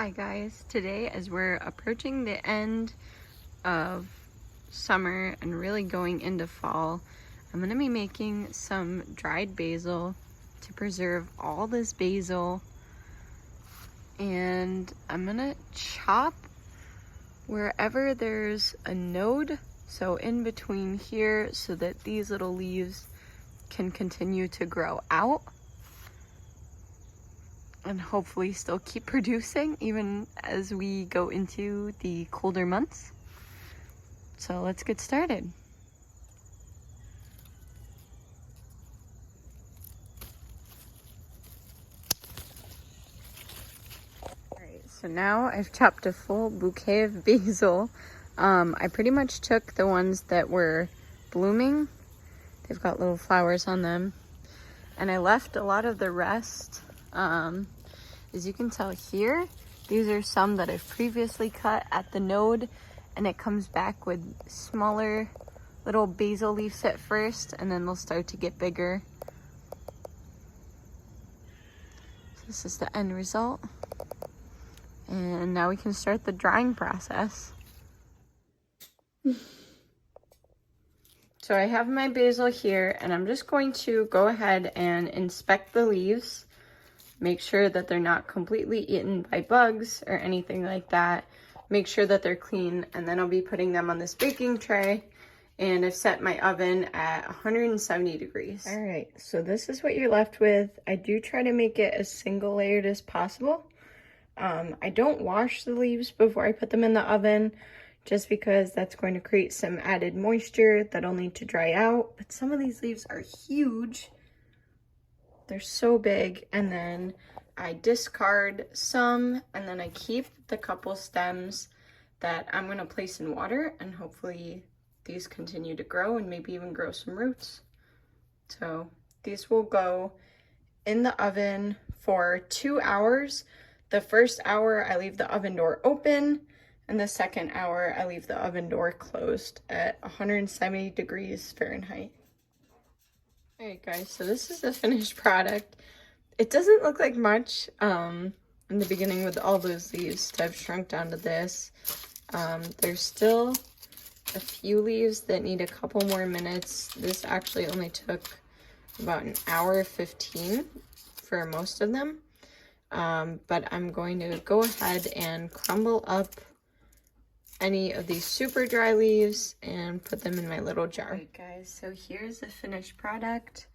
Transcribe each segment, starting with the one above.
Hi guys, today as we're approaching the end of summer and really going into fall, I'm gonna be making some dried basil to preserve all this basil, and I'm gonna chop wherever there's a node, so in between here, so that these little leaves can continue to grow out and hopefully still keep producing even as we go into the colder months. So let's get started. Alright, so now I've chopped a full bouquet of basil. I pretty much took the ones that were blooming. They've got little flowers on them. And I left a lot of the rest. As you can tell here, these are some that I've previously cut at the node, and it comes back with smaller little basil leaves at first, and then they'll start to get bigger. So this is the end result. And now we can start the drying process. So I have my basil here, and I'm just going to go ahead and inspect the leaves. Make sure that they're not completely eaten by bugs or anything like that. Make sure that they're clean, and then I'll be putting them on this baking tray, and I've set my oven at 170 degrees. All right, so this is what you're left with. I do try to make it as single layered as possible. I don't wash the leaves before I put them in the oven, just because that's going to create some added moisture that'll need to dry out. But some of these leaves are huge. They're so big, and then I discard some, and then I keep the couple stems that I'm gonna place in water, and hopefully these continue to grow and maybe even grow some roots. So these will go in the oven for 2 hours. The first hour I leave the oven door open, and the second hour I leave the oven door closed at 170 degrees Fahrenheit. Alright guys, so this is the finished product. It doesn't look like much in the beginning with all those leaves that I've shrunk down to this. There's still a few leaves that need a couple more minutes. This actually only took about an hour 15 for most of them. But I'm going to go ahead and crumble up any of these super dry leaves and put them in my little jar. Alright guys, so here's the finished product.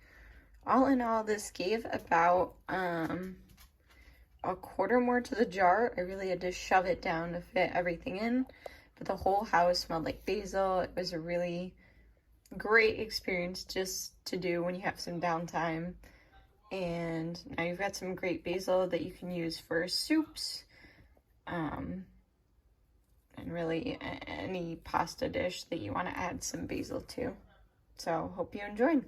All in all, this gave about a quarter more to the jar. I really had to shove it down to fit everything in, but the whole house smelled like basil. It was a really great experience just to do when you have some downtime. And now you've got some great basil that you can use for soups, and really any pasta dish that you want to add some basil to. So hope you enjoyed.